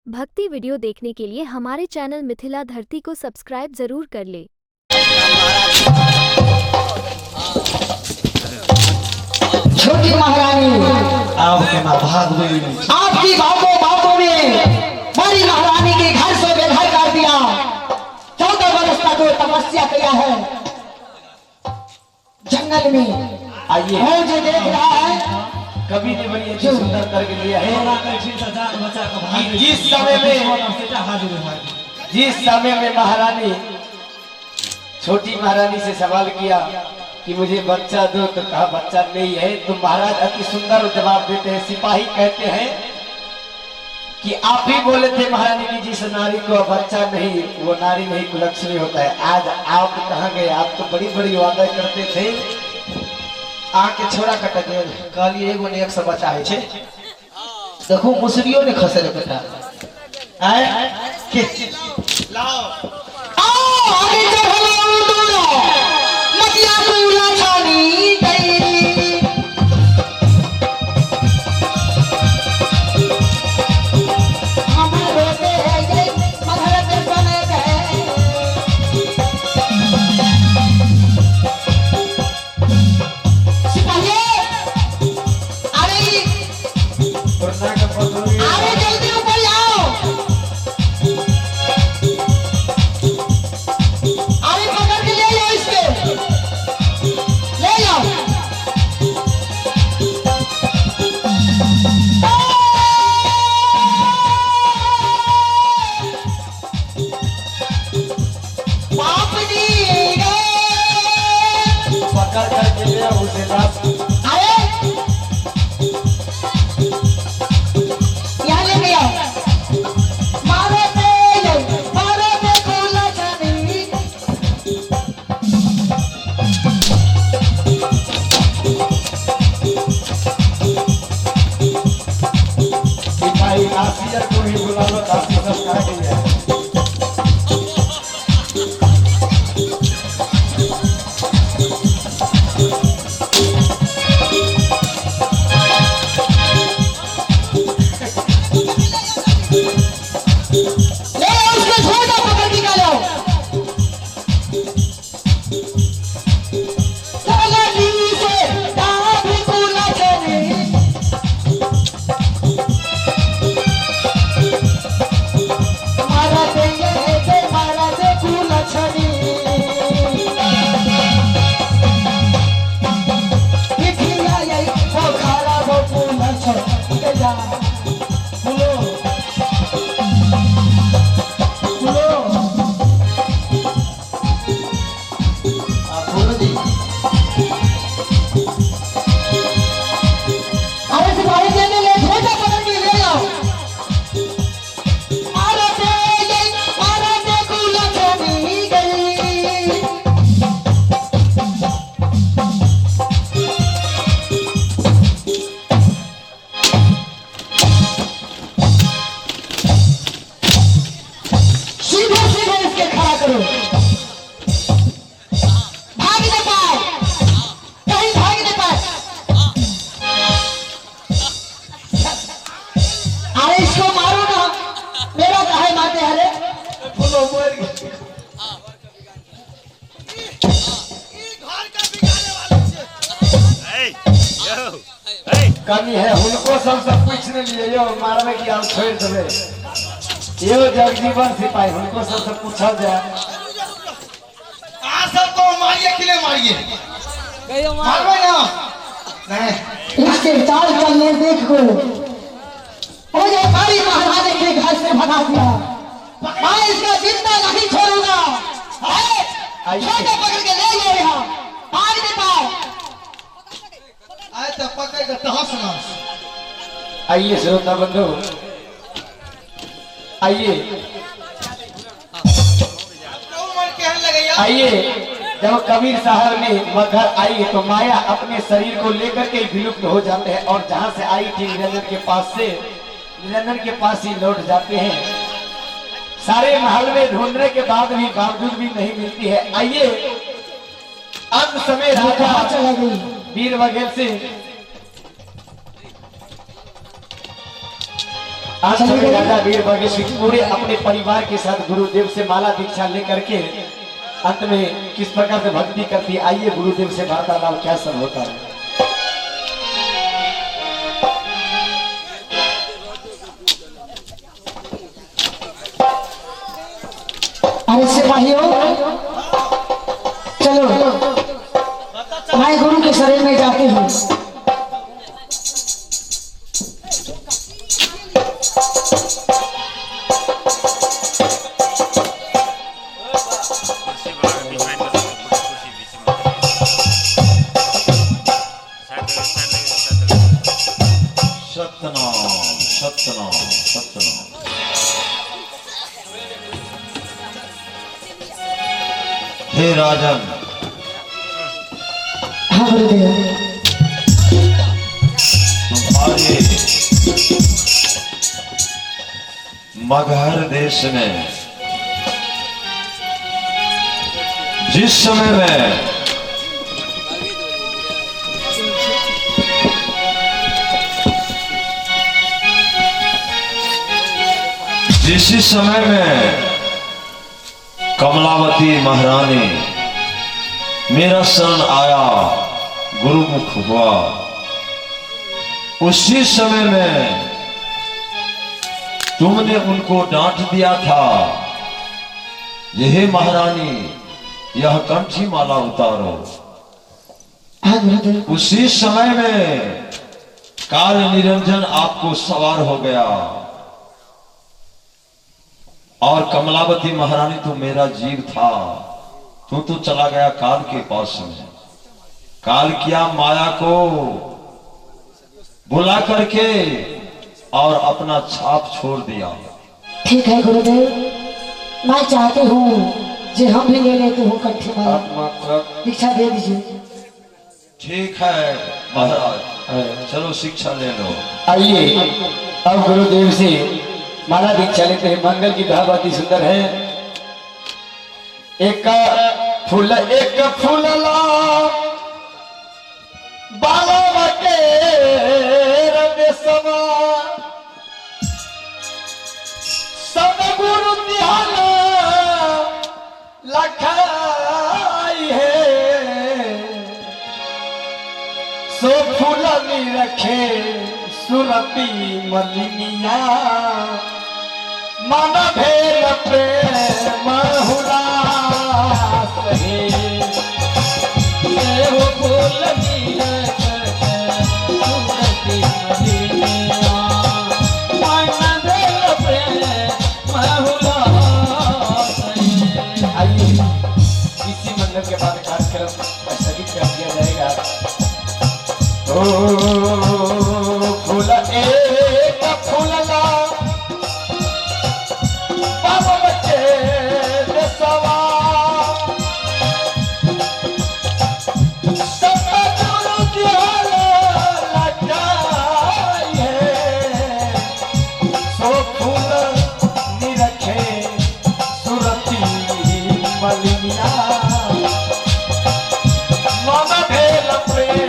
भक्ति वीडियो देखने के लिए हमारे चैनल मिथिला धरती को सब्सक्राइब जरूर कर ले। छोटी महारानी आपकी बातों में बड़ी महारानी के घर से बेघर कर दिया। 14 वर्ष तक वो तपस्या किया है जंगल में। आइए मुझे देख रहा है कभी ने बड़ी अच्छी सुंदर करके लिया है। जिस समय में महारानी छोटी महारानी से सवाल किया कि मुझे बच्चा दो, तो कहा बच्चा नहीं है। तो महाराज अति सुंदर जवाब देते हैं। सिपाही कहते हैं कि आप ही बोले थे महारानी की जिस नारी को बच्चा नहीं वो नारी नहीं कुलक्षणी होता है। आज आप कहाँ गए? आप तो बड़ी बड़ी वादा करते थे। आके छोड़ा कट गेल कहलिए एगो ने 100 बच्चा है छे। देखो मुसरियो ने खसरे बेटा आए के लाओ आओ आगे चढ़ो दोनों मतिया दूल्हा छानी गई। हम रोते हैं ये मधुर बने गए। अरे जल्दी ऊपर आओ। अरे पकड़ के ले जाओ इसके, ले जाओ। बाप जी पकड़ करके ले आओ उसे बाप। अरे यहाँ लेके आओ। मारो पे फूला छानी। सिपाही नासियर को ही बुला लो। नासिर सब कहाँ गई है? ले आओ उसको, छोटा पकड़ के निकालो। चला नीचे डाब फूला छानी। मारा दे फूला छानी। पिठिया यही वो खारा वो फूला छानी के जा। बोलो अरे सिपाही देने ले, छोटा पकड़ के ले जाओ। मारा दे फूला छानी गई। सीधे सीधे इसके खड़ा करो। भाग नहीं पाए, कहीं भाग नहीं पाए। अरे इसको मारो ना, मेरा काहे मारते हैं? अरे बोलो मर गई। कमी है उनको सब कुछ नहीं लिए यो मारने की आप छोड़ दे। यो जगजीवन सिपाही उनको सब पूछा जाए। आ सब को मारिए किले मारिए मारो ना नहीं इसके चाल चलने देखो। मुझे बड़ी महारानी के घर से भगा दिया। मैं इसका जिंदा नहीं छोड़ूंगा। छोटे पकड़ के ले जाओ यहाँ, भाग नहीं पाओ। आए तो पकड़ के तहस नहस। आइए श्रोता बंधु, आइए आइए। जब कबीर साहब में मगहर आई तो माया अपने शरीर को लेकर के विलुप्त हो जाते हैं और जहां से आई थी निरंजन के पास ही लौट जाते हैं। सारे महल में ढूंढने के बाद भी बावजूद भी नहीं मिलती है। आइए अंत समय राजा चला गई। वीर बघेल से आज समय राजा वीर बघेल पूरे अपने परिवार के साथ गुरुदेव से माला दीक्षा लेकर के अंत में किस प्रकार से भक्ति करती है, आइए गुरुदेव से वार्तालाप क्या सब होता है। अरे सिपाहियों चलो मैं गुरु के शरण में जाती हूँ। सत्यनाम सत्यनाम सत्यनाम। हे राजन, हाँ गुरुदेव। तुम्हारे मगहर देश में जिस समय में जिस समय में कमलावती महारानी मेरा शरण आया, गुरुमुख हुआ, उसी समय में तुमने उनको डांट दिया था, यह महारानी यह कंठी माला उतारो। हाँ गुरुदेव। उसी समय में काल निरंजन आपको सवार हो गया और कमलावती महारानी तो मेरा जीव था, तू तो चला गया काल के पास में। काल किया माया को बुला करके और अपना छाप छोड़ दिया। ठीक है गुरुदेव, मैं चाहती हूँ जो हम भी ले लेते हूँ कंठी माला, दीक्षा दे दीजिए। ठीक है महाराज, चलो शिक्षा ले लो। आइए अब गुरुदेव से माला दीक्षा लेते हैं। मंगल की दुआ बहुत ही सुंदर है। एक फूल ला बाला के रंग समा सब गुरु ध्यान लखाई है, सो फूल में रखे सुरती मलिनिया, मन भेल प्रेम हुलास है। देव फूल सुरती मलिनिया, मन भेल प्रेम हुलास है। आइए इसी मंगल के बाद कार्यक्रम स्थगित कर दिया जाएगा। फूल एक फूलला बाबा बच्चे देसवा, सब गुरु ध्यान लगाई है, सो फूल निरखे सुरती मलिनिया, मन भेल प्रेम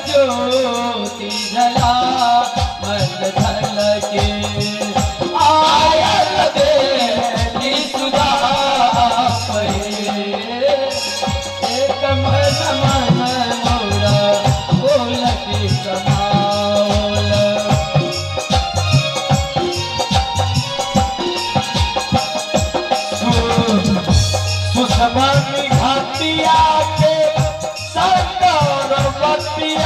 ज्योति जला मन धल के आयल देली सुधा एक मन मन मोरा बोलती कमाल। सुषमा घाटिया के पिया